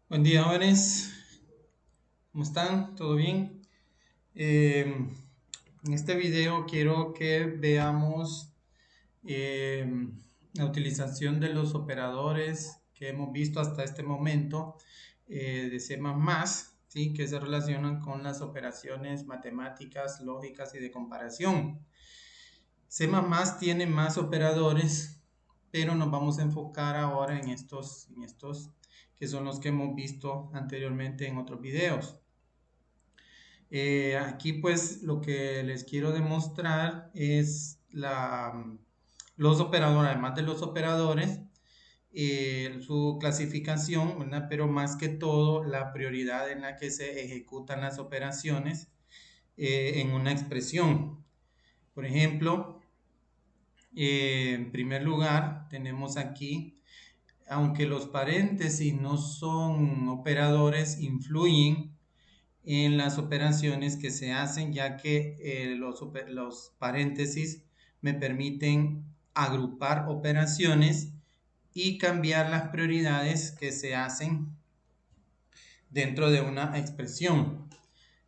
Buen día, jóvenes. ¿Cómo están? ¿Todo bien? En este video quiero que veamos eh, la utilización de los operadores que hemos visto hasta este momento de C++, ¿sí? Que se relacionan con las operaciones matemáticas, lógicas y de comparación. C++ tiene más operadores, pero nos vamos a enfocar ahora en estos que son los que hemos visto anteriormente en otros videos. Aquí pues lo que les quiero demostrar es los operadores, además de los operadores, su clasificación, ¿verdad? Pero más que todo la prioridad en la que se ejecutan las operaciones en una expresión. Por ejemplo, en primer lugar tenemos aquí, aunque los paréntesis no son operadores, influyen en las operaciones que se hacen, ya que los paréntesis me permiten agrupar operaciones y cambiar las prioridades que se hacen dentro de una expresión.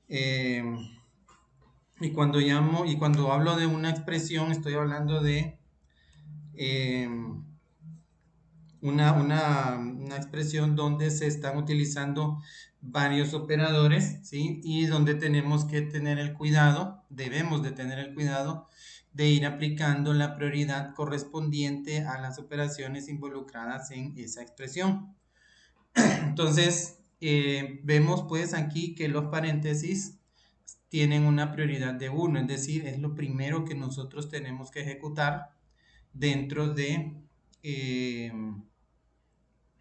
Eh, y cuando hablo de una expresión, estoy hablando de eh, una expresión donde se están utilizando varios operadores, ¿sí? Y donde tenemos que tener el cuidado, debemos de tener el cuidado de ir aplicando la prioridad correspondiente a las operaciones involucradas en esa expresión. Entonces, vemos pues aquí que los paréntesis tienen una prioridad de 1, es decir, es lo primero que nosotros tenemos que ejecutar dentro de eh,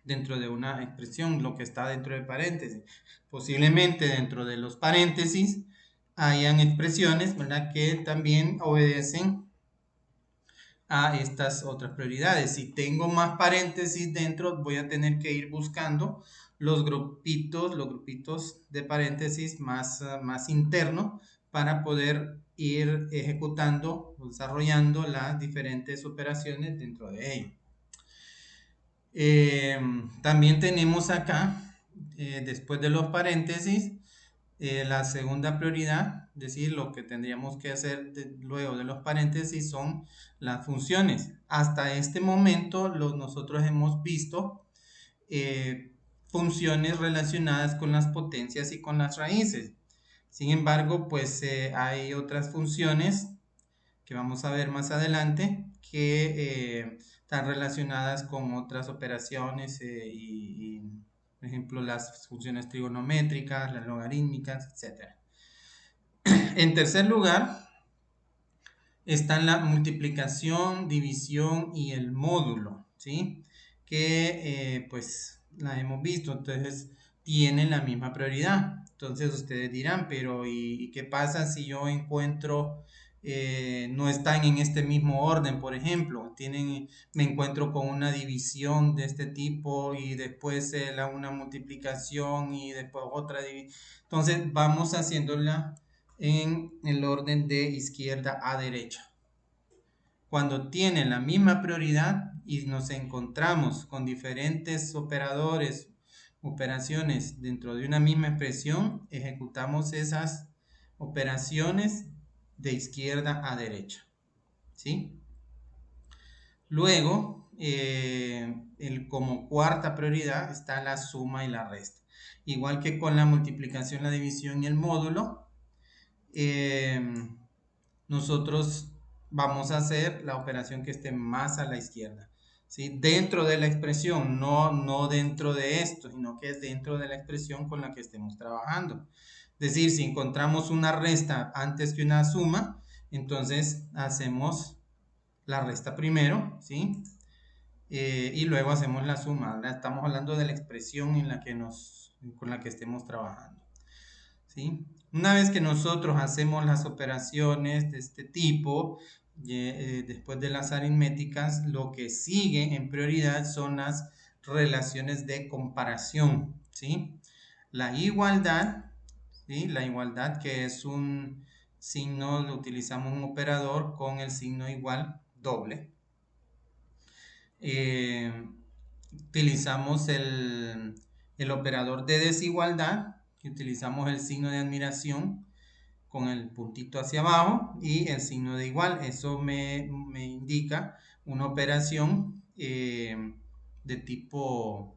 dentro de una expresión, lo que está dentro de paréntesis. Posiblemente dentro de los paréntesis hayan expresiones, ¿verdad?, que también obedecen a estas otras prioridades. Si tengo más paréntesis dentro, voy a tener que ir buscando los grupitos de paréntesis más internos para poder ir ejecutando, desarrollando las diferentes operaciones dentro de ello. También tenemos acá, después de los paréntesis, la segunda prioridad, es decir, lo que tendríamos que hacer luego de los paréntesis son las funciones. Hasta este momento nosotros hemos visto funciones relacionadas con las potencias y con las raíces. Sin embargo, pues hay otras funciones que vamos a ver más adelante, que están relacionadas con otras operaciones por ejemplo, las funciones trigonométricas, las logarítmicas, etc. En tercer lugar, están la multiplicación, división y el módulo, ¿sí? Que pues la hemos visto, entonces tienen la misma prioridad. Entonces ustedes dirán, pero ¿y qué pasa si yo encuentro, no están en este mismo orden, por ejemplo? Me encuentro con una división de este tipo y después una multiplicación y después otra división. Entonces vamos haciéndola en el orden de izquierda a derecha. Cuando tienen la misma prioridad y nos encontramos con diferentes operaciones dentro de una misma expresión, ejecutamos esas operaciones de izquierda a derecha, ¿sí? Luego, como cuarta prioridad está la suma y la resta. Igual que con la multiplicación, la división y el módulo, eh, nosotros vamos a hacer la operación que esté más a la izquierda, ¿sí? Dentro de la expresión, no dentro de esto, sino que es dentro de la expresión con la que estemos trabajando. Es decir, si encontramos una resta antes que una suma, entonces hacemos la resta primero, ¿sí? Y luego hacemos la suma. Ahora estamos hablando de la expresión con la que estemos trabajando, ¿sí? Una vez que nosotros hacemos las operaciones de este tipo, después de las aritméticas, lo que sigue en prioridad son las relaciones de comparación, ¿sí? La igualdad, ¿sí? La igualdad, que es un signo, utilizamos un operador con el signo igual doble. Eh, Utilizamos el operador de desigualdad, que utilizamos el signo de admiración con el puntito hacia abajo y el signo de igual. Eso me indica una operación de tipo,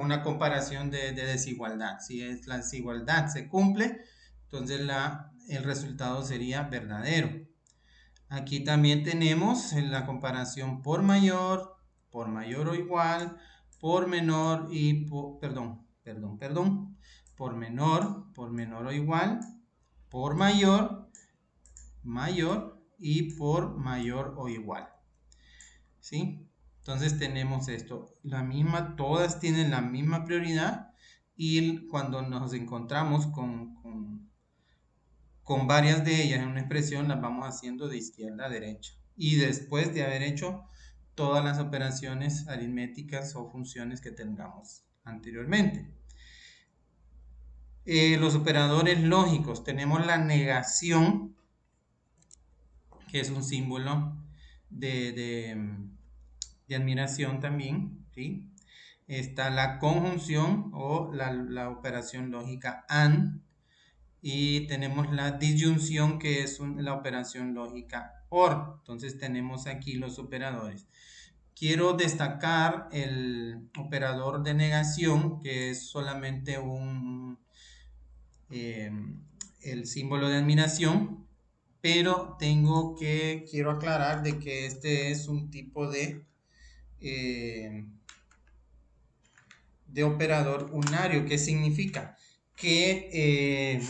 una comparación de desigualdad. Si es la desigualdad se cumple, entonces el resultado sería verdadero. Aquí también tenemos la comparación por mayor o igual, por menor y por menor o igual, por mayor y por mayor o igual. ¿Sí? Entonces tenemos esto, todas tienen la misma prioridad y cuando nos encontramos con varias de ellas en una expresión, las vamos haciendo de izquierda a derecha. Y después de haber hecho todas las operaciones aritméticas o funciones que tengamos anteriormente. Los operadores lógicos, tenemos la negación, que es un símbolo de admiración también, ¿sí? Está la conjunción o la operación lógica AND, y tenemos la disyunción, que es la operación lógica OR. Entonces tenemos aquí los operadores. Quiero destacar el operador de negación, que es solamente eh, el símbolo de admiración, pero quiero aclarar de que este es un tipo de operador unario. ¿Qué significa? Que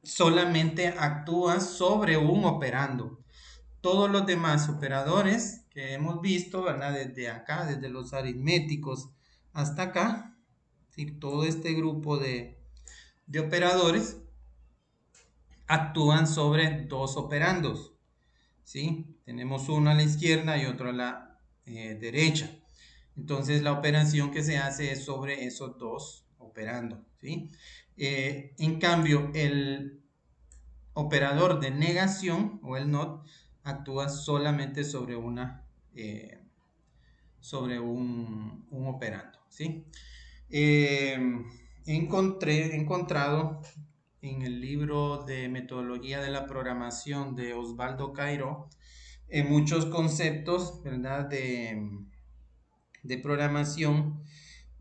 solamente actúa sobre un operando. Todos los demás operadores que hemos visto, ¿verdad? Desde acá, desde los aritméticos hasta acá, ¿sí? Todo este grupo de operadores actúan sobre dos operandos, ¿sí? Tenemos uno a la izquierda y otro a la derecha. Entonces la operación que se hace es sobre esos dos operando, ¿sí? En cambio, el operador de negación o el NOT actúa solamente sobre un operando, ¿sí? He encontrado en el libro de metodología de la programación de Osvaldo Cairo muchos conceptos, ¿verdad? De programación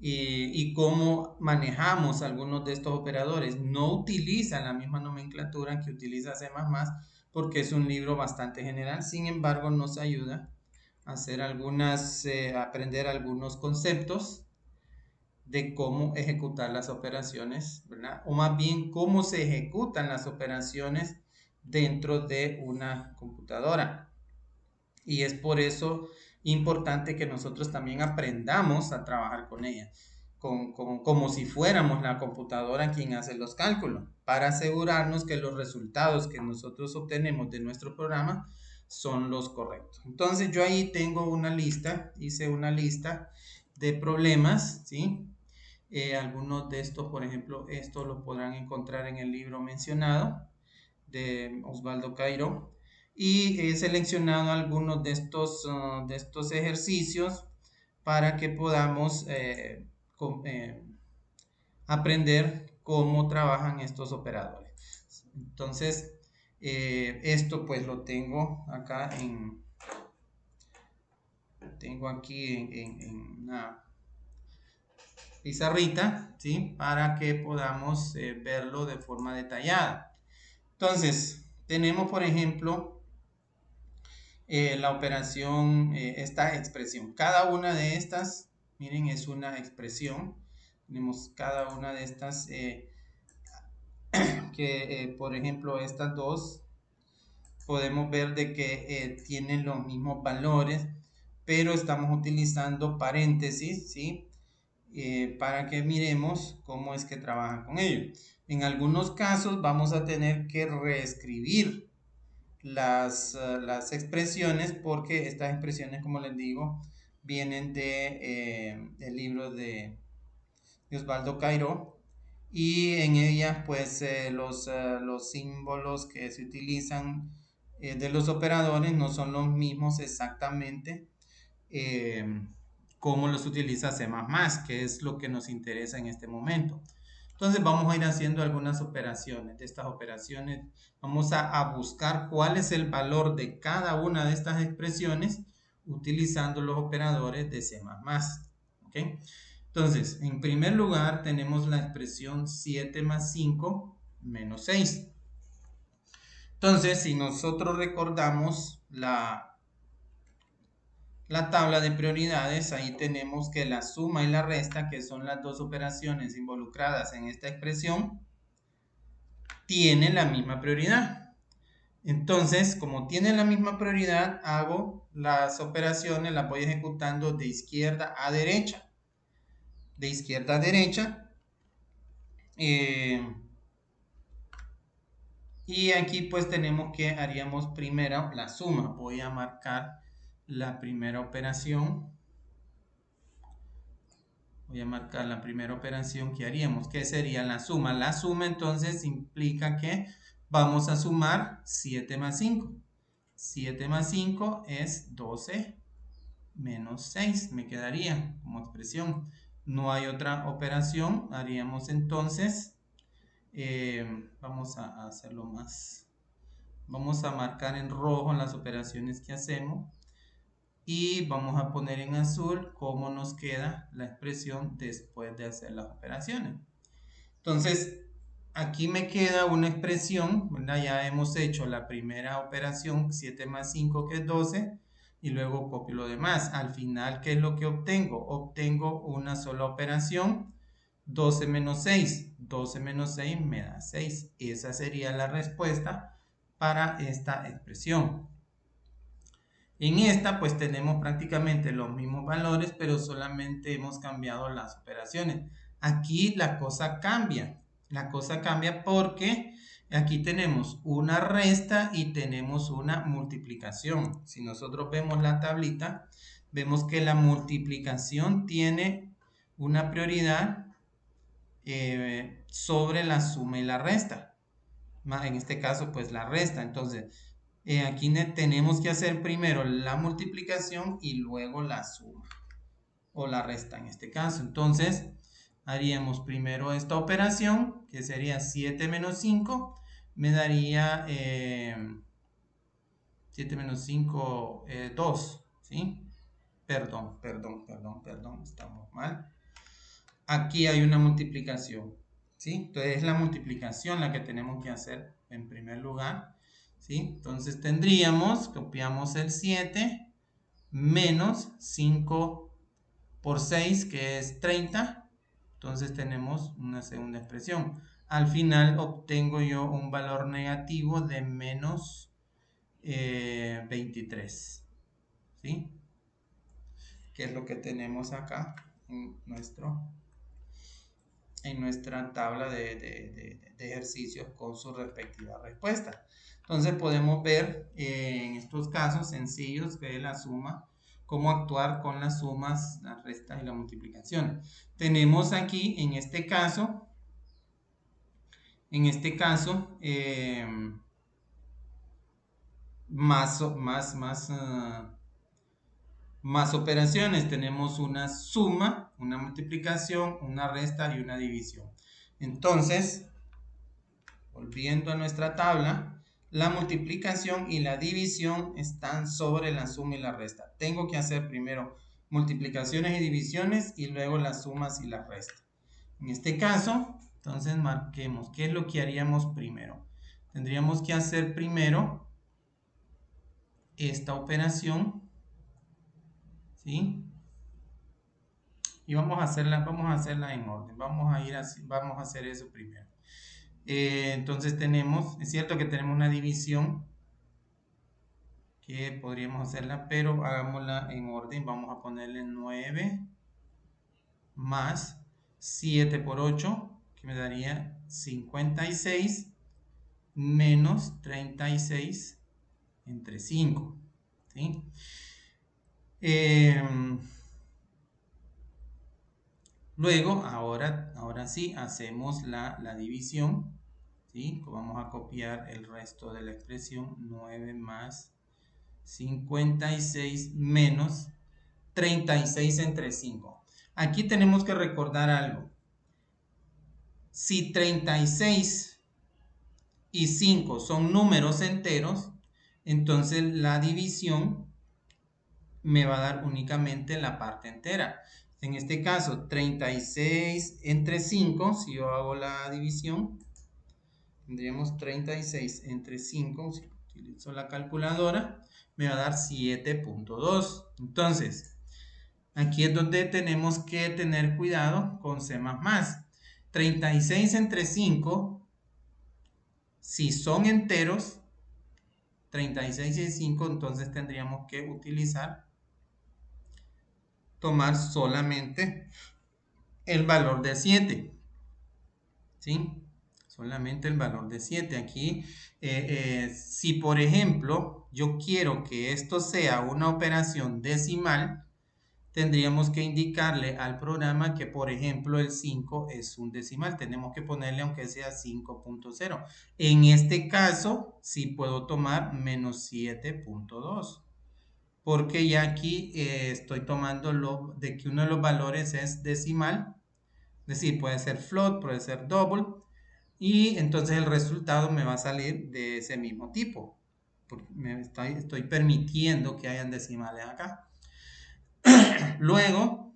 y cómo manejamos algunos de estos operadores. No utilizan la misma nomenclatura que utiliza C++, porque es un libro bastante general. Sin embargo, nos ayuda a aprender algunos conceptos de cómo ejecutar las operaciones, ¿verdad? O más bien cómo se ejecutan las operaciones dentro de una computadora. Y es por eso importante que nosotros también aprendamos a trabajar con ella, como si fuéramos la computadora quien hace los cálculos, para asegurarnos que los resultados que nosotros obtenemos de nuestro programa son los correctos. Entonces yo ahí tengo una lista, hice una lista de problemas, ¿sí? Algunos de estos, por ejemplo, estos lo podrán encontrar en el libro mencionado de Osvaldo Cairo, y he seleccionado algunos de estos ejercicios para que podamos aprender cómo trabajan estos operadores. Entonces, esto pues lo tengo acá tengo aquí en una pizarrita, ¿sí? Para que podamos verlo de forma detallada. Entonces, tenemos por ejemplo la operación, esta expresión. Cada una de estas, miren, es una expresión. Tenemos cada una de estas por ejemplo, estas dos podemos ver de que tienen los mismos valores, pero estamos utilizando paréntesis, ¿sí? Para que miremos cómo es que trabajan con ellos. En algunos casos vamos a tener que reescribir las expresiones, porque estas expresiones, como les digo, vienen del libro de Osvaldo Cairo, y en ellas pues los símbolos que se utilizan de los operadores no son los mismos exactamente cómo los utiliza C++, que es lo que nos interesa en este momento. Entonces vamos a ir haciendo algunas operaciones. De estas operaciones vamos a buscar cuál es el valor de cada una de estas expresiones utilizando los operadores de C++. ¿Okay? Entonces, en primer lugar tenemos la expresión 7 más 5 menos 6. Entonces, si nosotros recordamos la tabla de prioridades, ahí tenemos que la suma y la resta, que son las dos operaciones involucradas en esta expresión, tienen la misma prioridad. Entonces, como tienen la misma prioridad, hago las operaciones, las voy ejecutando de izquierda a derecha. De izquierda a derecha. Y aquí pues tenemos que haríamos primero la suma. Voy a marcar la primera operación. Voy a marcar la primera operación que haríamos, que sería la suma. La suma entonces implica que vamos a sumar 7 más 5. 7 más 5 es 12 menos 6, me quedaría como expresión. No hay otra operación, haríamos entonces, vamos a hacerlo más, vamos a marcar en rojo las operaciones que hacemos. Y vamos a poner en azul cómo nos queda la expresión después de hacer las operaciones. Entonces, aquí me queda una expresión, ¿verdad? Ya hemos hecho la primera operación, 7 más 5 que es 12, y luego copio lo demás. Al final, ¿qué es lo que obtengo? Obtengo una sola operación, 12 menos 6. 12 menos 6 me da 6. Esa sería la respuesta para esta expresión. En esta pues tenemos prácticamente los mismos valores, pero solamente hemos cambiado las operaciones. Aquí la cosa cambia. La cosa cambia porque aquí tenemos una resta y tenemos una multiplicación. Si nosotros vemos la tablita, vemos que la multiplicación tiene una prioridad sobre la suma y la resta. En este caso pues la resta. Entonces aquí tenemos que hacer primero la multiplicación y luego la suma o la resta en este caso. Entonces haríamos primero esta operación que sería 7 menos 5, me daría 7 menos 5, 2, ¿sí? Perdón, estamos mal. Aquí hay una multiplicación, ¿sí? Entonces es la multiplicación la que tenemos que hacer en primer lugar. ¿Sí? Entonces tendríamos, copiamos el 7, menos 5 por 6, que es 30. Entonces tenemos una segunda expresión. Al final obtengo yo un valor negativo de menos 23. ¿Sí? Que es lo que tenemos acá en nuestra tabla de ejercicios con su respectiva respuesta. Entonces podemos ver en estos casos sencillos que la suma, cómo actuar con las sumas, las restas y la multiplicación. Tenemos aquí en este caso, más operaciones. Tenemos una suma, una multiplicación, una resta y una división. Entonces, volviendo a nuestra tabla, la multiplicación y la división están sobre la suma y la resta. Tengo que hacer primero multiplicaciones y divisiones y luego las sumas y las restas. En este caso, entonces marquemos qué es lo que haríamos primero. Tendríamos que hacer primero esta operación, ¿sí? Y vamos a hacerla en orden. Vamos a hacer eso primero. Entonces es cierto que tenemos una división que podríamos hacerla, pero hagámosla en orden. Vamos a ponerle 9 más 7 por 8, que me daría 56, menos 36 entre 5. ¿Sí? Luego, ahora sí, hacemos la división. ¿Sí? Vamos a copiar el resto de la expresión. 9 más 56 menos 36 entre 5. Aquí tenemos que recordar algo. Si 36 y 5 son números enteros, entonces la división me va a dar únicamente la parte entera. En este caso, 36 entre 5, si yo hago la división, tendríamos 36 entre 5, si utilizo la calculadora, me va a dar 7.2. Entonces, aquí es donde tenemos que tener cuidado con C++. 36 entre 5, si son enteros, 36 y 5, entonces tendríamos que tomar solamente el valor de 7, ¿sí? Solamente el valor de 7. Aquí, si por ejemplo yo quiero que esto sea una operación decimal, tendríamos que indicarle al programa que, por ejemplo, el 5 es un decimal. Tenemos que ponerle aunque sea 5.0. En este caso, sí puedo tomar menos 7.2. Porque ya aquí estoy tomando de que uno de los valores es decimal. Es decir, puede ser float, puede ser double. Y entonces el resultado me va a salir de ese mismo tipo. Porque estoy permitiendo que hayan decimales acá. Luego,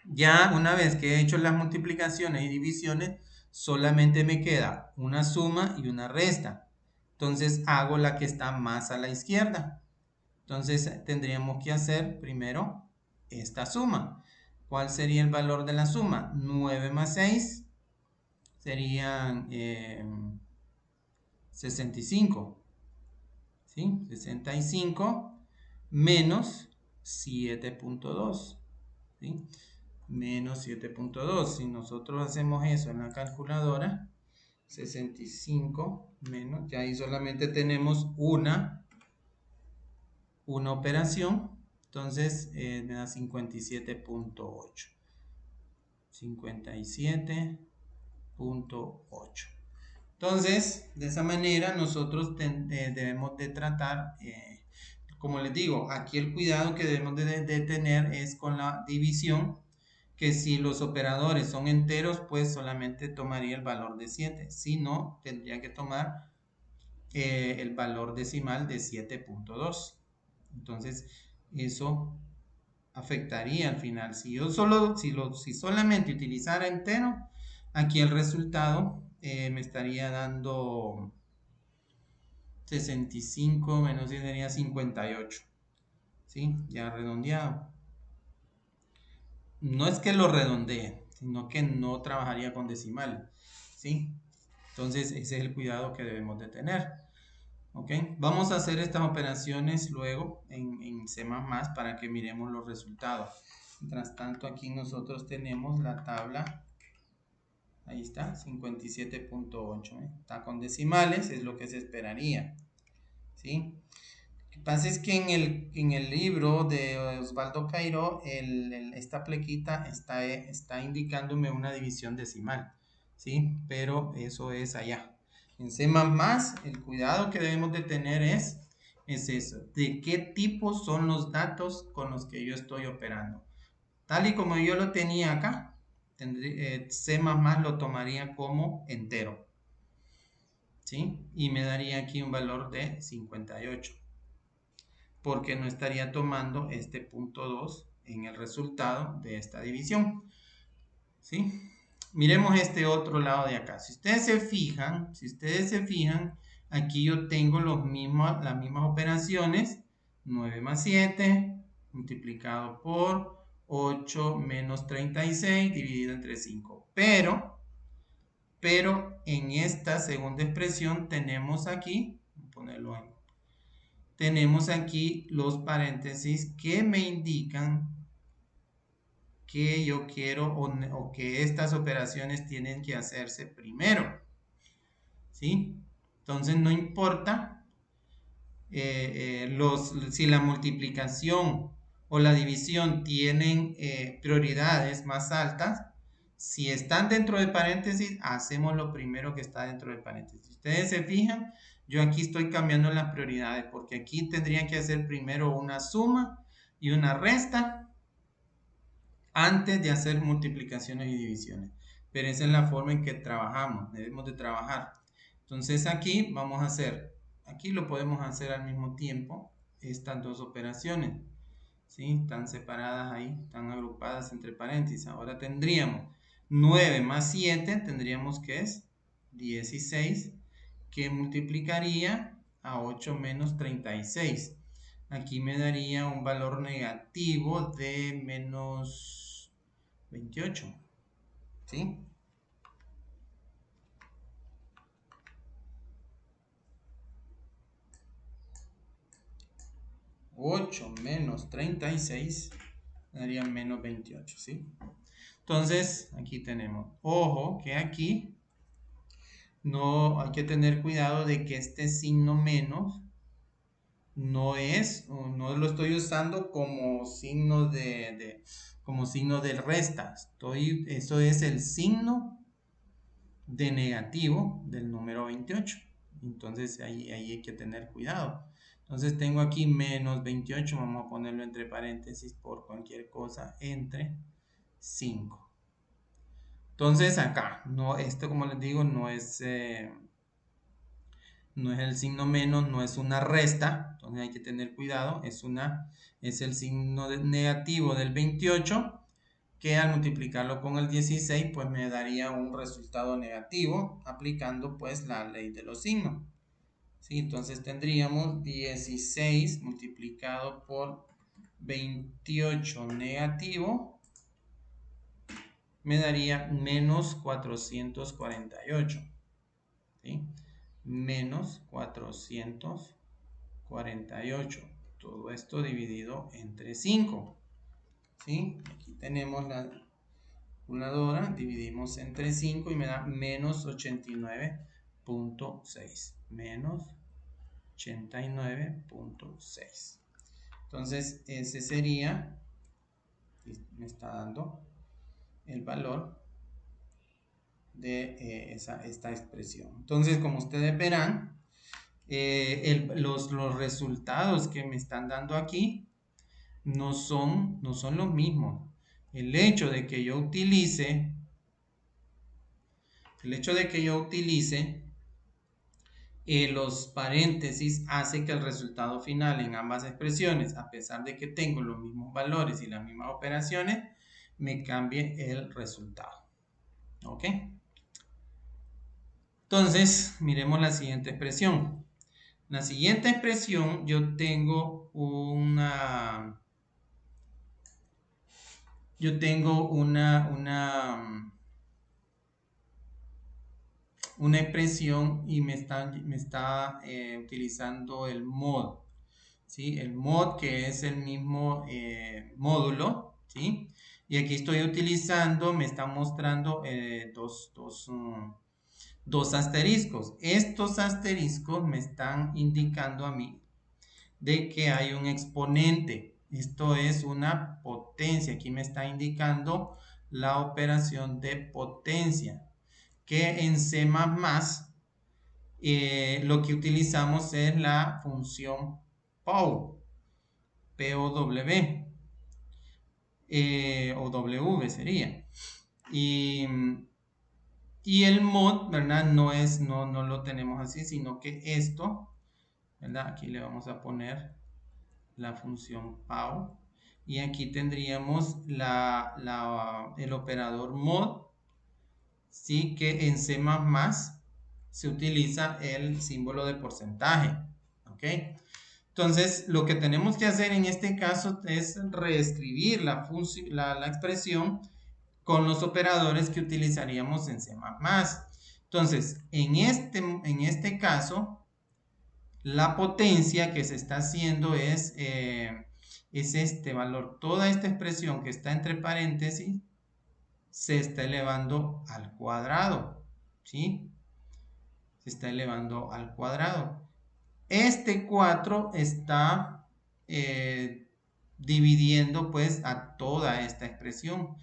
ya una vez que he hecho las multiplicaciones y divisiones, solamente me queda una suma y una resta. Entonces hago la que está más a la izquierda. Entonces tendríamos que hacer primero esta suma. ¿Cuál sería el valor de la suma? 9 más 6 serían 65. ¿Sí? 65 menos 7.2. ¿Sí? Menos 7.2. Si nosotros hacemos eso en la calculadora, 65 menos, ya ahí solamente tenemos una operación, entonces me da 57.8. 57.8. Entonces, de esa manera nosotros debemos de tratar, como les digo, aquí el cuidado que debemos de tener es con la división, que si los operadores son enteros, pues solamente tomaría el valor de 7. Si no, tendría que tomar el valor decimal de 7.2. Entonces, eso afectaría al final. Si solamente utilizara entero, aquí el resultado me estaría dando 65 menos 10 sería 58. ¿Sí? Ya redondeado. No es que lo redondee, sino que no trabajaría con decimal. ¿Sí? Entonces, ese es el cuidado que debemos de tener. ¿Ok? Vamos a hacer estas operaciones luego en C++ para que miremos los resultados. Mientras tanto, aquí nosotros tenemos la tabla. Ahí está, 57.8. Está con decimales, es lo que se esperaría. ¿Sí? Lo que pasa es que en el libro de Osvaldo Cairó, esta plequita está indicándome una división decimal. ¿Sí? Pero eso es allá. En C++, el cuidado que debemos de tener es eso. ¿De qué tipo son los datos con los que yo estoy operando? Tal y como yo lo tenía acá, C++ lo tomaría como entero. ¿Sí? Y me daría aquí un valor de 58. Porque no estaría tomando este punto 2 en el resultado de esta división. ¿Sí? Miremos este otro lado de acá. Si ustedes se fijan, aquí yo tengo las mismas operaciones. 9 más 7 multiplicado por 8 menos 36 dividido entre 5. Pero en esta segunda expresión tenemos aquí, tenemos aquí los paréntesis que me indican que yo quiero o que estas operaciones tienen que hacerse primero. ¿Sí? Entonces no importa si la multiplicación o la división tienen prioridades más altas. Si están dentro del paréntesis, hacemos lo primero que está dentro del paréntesis. Si ustedes se fijan, yo aquí estoy cambiando las prioridades porque aquí tendría que hacer primero una suma y una resta antes de hacer multiplicaciones y divisiones. Pero esa es la forma en que trabajamos, debemos de trabajar. Entonces aquí vamos a hacer, aquí lo podemos hacer al mismo tiempo, estas dos operaciones, ¿sí? Están separadas ahí, están agrupadas entre paréntesis. Ahora tendríamos 9 más 7, tendríamos que es 16, que multiplicaría a 8 menos 36. Aquí me daría un valor negativo de menos 28, ¿sí? 8 menos 36 daría menos 28, ¿sí? Entonces, aquí tenemos, ojo, que aquí no hay que tener cuidado de que este signo menos no lo estoy usando como signo como signo de resta. Eso es el signo de negativo del número 28. Entonces ahí hay que tener cuidado. Entonces tengo aquí menos 28, vamos a ponerlo entre paréntesis por cualquier cosa, entre 5. Entonces acá, no, esto como les digo, no es el signo menos, no es una resta, entonces hay que tener cuidado, es el signo negativo del 28, que al multiplicarlo con el 16, pues me daría un resultado negativo, aplicando pues la ley de los signos. ¿Sí? Entonces tendríamos 16 multiplicado por 28 negativo, me daría menos 448. ¿Sí? Menos 448. Todo esto dividido entre 5. ¿Sí? Aquí tenemos la calculadora, dividimos entre 5 y me da menos 89.6. Menos 89.6. Entonces, ese sería, me está dando el valor de esta expresión. Entonces, como ustedes verán, los resultados que me están dando aquí no son los mismos. El hecho de que yo utilice los paréntesis hace que el resultado final en ambas expresiones, a pesar de que tengo los mismos valores y las mismas operaciones, me cambie el resultado. ¿Ok? Entonces, miremos la siguiente expresión. La siguiente expresión yo tengo una expresión y me está utilizando el mod, ¿sí? El mod, que es el mismo módulo, ¿sí? Y aquí estoy utilizando, me está mostrando dos asteriscos. Estos asteriscos me están indicando a mí de que hay un exponente. Esto es una potencia. Aquí me está indicando la operación de potencia, que en C++ lo que utilizamos es la función POW, P-O-W, o W sería. Y el mod, ¿verdad? No lo tenemos así, sino que esto, ¿verdad? Aquí le vamos a poner la función POW. Y aquí tendríamos el operador mod, ¿sí? Que en C++ se utiliza el símbolo de porcentaje. ¿Ok? Entonces, lo que tenemos que hacer en este caso es reescribir la expresión con los operadores que utilizaríamos en C++. Entonces, en este caso, la potencia que se está haciendo es este valor. Toda esta expresión que está entre paréntesis se está elevando al cuadrado, ¿sí? Se está elevando al cuadrado. Este 4 está dividiendo pues a toda esta expresión.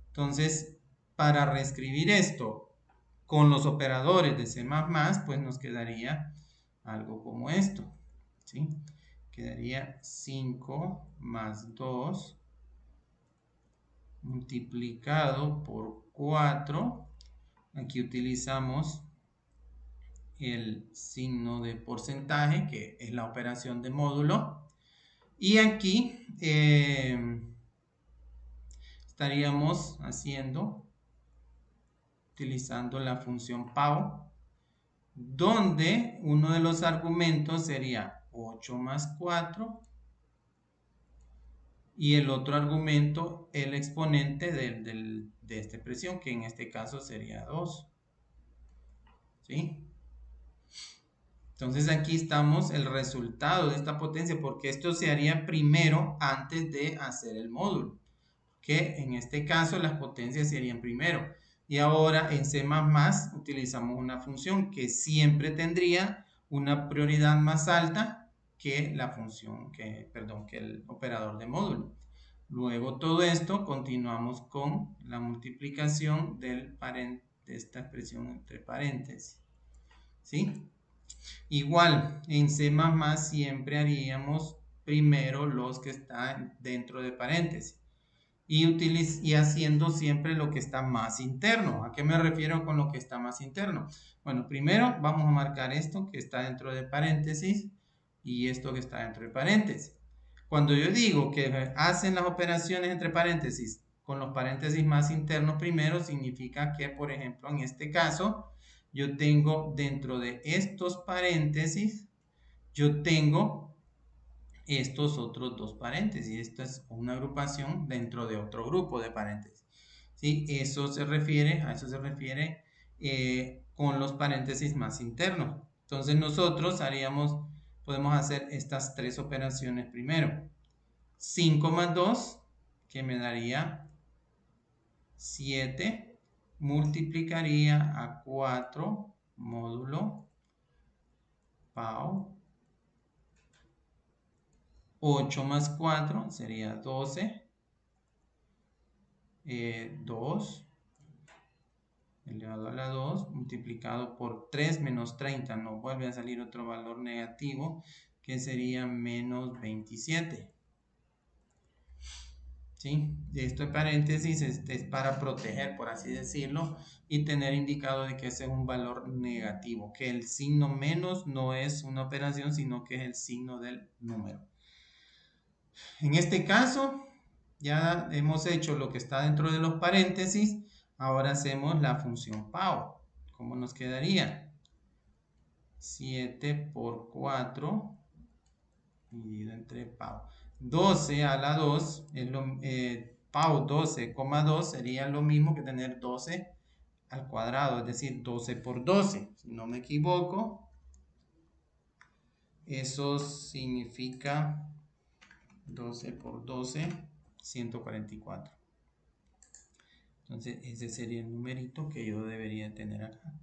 Entonces, para reescribir esto con los operadores de C++, pues nos quedaría algo como esto, ¿sí? quedaría 5 más 2 multiplicado por 4. Aquí utilizamos el signo de porcentaje, que es la operación de módulo. Y aquí estaríamos utilizando la función PAO, donde uno de los argumentos sería 8 más 4 y el otro argumento, el exponente de esta expresión, que en este caso sería 2. ¿Sí? Entonces aquí estamos el resultado de esta potencia, porque esto se haría primero antes de hacer el módulo, que en este caso las potencias se harían primero. Y ahora en C++ utilizamos una función que siempre tendría una prioridad más alta que la función, que el operador de módulo. Luego todo esto continuamos con la multiplicación de esta expresión entre paréntesis. ¿Sí? Igual, en C++ siempre haríamos primero los que están dentro de paréntesis y haciendo siempre lo que está más interno. ¿A qué me refiero con lo que está más interno? Bueno, primero vamos a marcar esto que está dentro de paréntesis y esto que está dentro de paréntesis. Cuando yo digo que hacen las operaciones entre paréntesis con los paréntesis más internos primero, significa que, por ejemplo, en este caso, yo tengo dentro de estos paréntesis, yo tengo estos otros dos paréntesis. Esta es una agrupación dentro de otro grupo de paréntesis. ¿Sí? A eso se refiere con los paréntesis más internos. Entonces nosotros podemos hacer estas tres operaciones primero. 5 más 2, que me daría 7, multiplicaría a 4 módulo PAO. 8 más 4 sería 12. 2 elevado a la 2 multiplicado por 3 menos 30. Nos vuelve a salir otro valor negativo que sería menos 27. ¿Sí? Esto en paréntesis es para proteger, por así decirlo, y tener indicado de que ese es un valor negativo, que el signo menos no es una operación, sino que es el signo del número. En este caso, ya hemos hecho lo que está dentro de los paréntesis. Ahora hacemos la función PAO. ¿Cómo nos quedaría? 7 por 4 dividido entre PAO. 12 a la 2, PAO 12,2 sería lo mismo que tener 12 al cuadrado, es decir, 12 por 12. Si no me equivoco, eso significa 12 por 12, 144. Entonces ese sería el numerito que yo debería tener acá.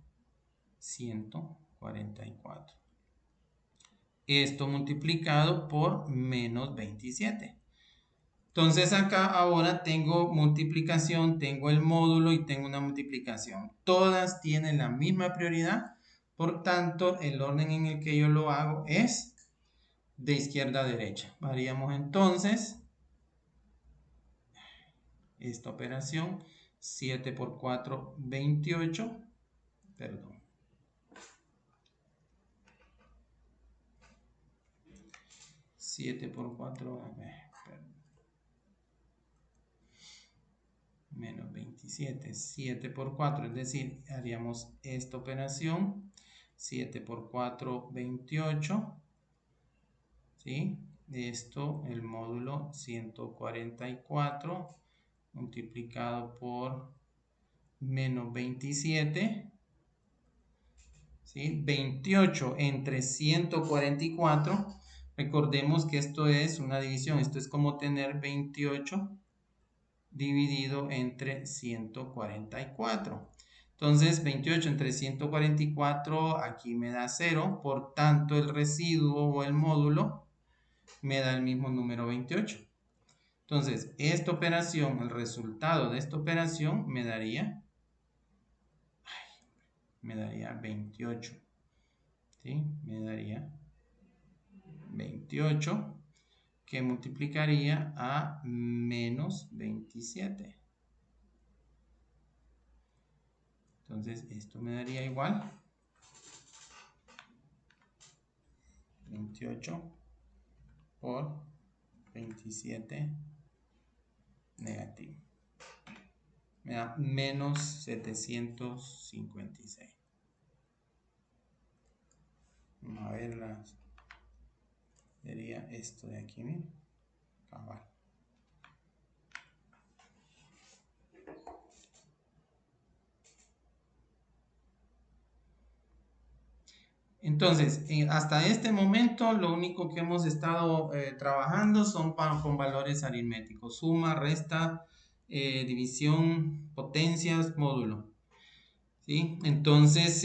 144. Esto multiplicado por menos 27. Entonces acá ahora tengo multiplicación, tengo el módulo y tengo una multiplicación. Todas tienen la misma prioridad. Por tanto, el orden en el que yo lo hago es de izquierda a derecha. Haríamos entonces esta operación. 7 por 4, 28. Perdón. 7 por 4, menos 27. 7 por 4, es decir, haríamos esta operación. 7 por 4, 28. ¿Sí? Esto, el módulo 144 multiplicado por menos 27. ¿Sí? 28 entre 144. Recordemos que esto es una división. Esto es como tener 28 dividido entre 144. Entonces 28 entre 144 aquí me da 0. Por tanto el residuo o el módulo me da el mismo número 28. Entonces esta operación, el resultado de esta operación me daría 28. ¿Sí? Me daría 28, que multiplicaría a menos 27. Entonces, esto me daría igual 28 por 27 negativo. Me da menos 756. Vamos a ver, sería esto de aquí, miren. Cabal. Entonces, hasta este momento lo único que hemos estado trabajando son con valores aritméticos: suma, resta, división, potencias, módulo. ¿Sí? Entonces,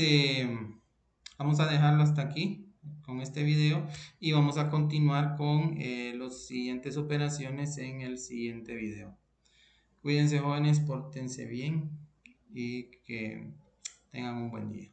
vamos a dejarlo hasta aquí con este video y vamos a continuar con las siguientes operaciones en el siguiente video. Cuídense, jóvenes, pórtense bien y que tengan un buen día.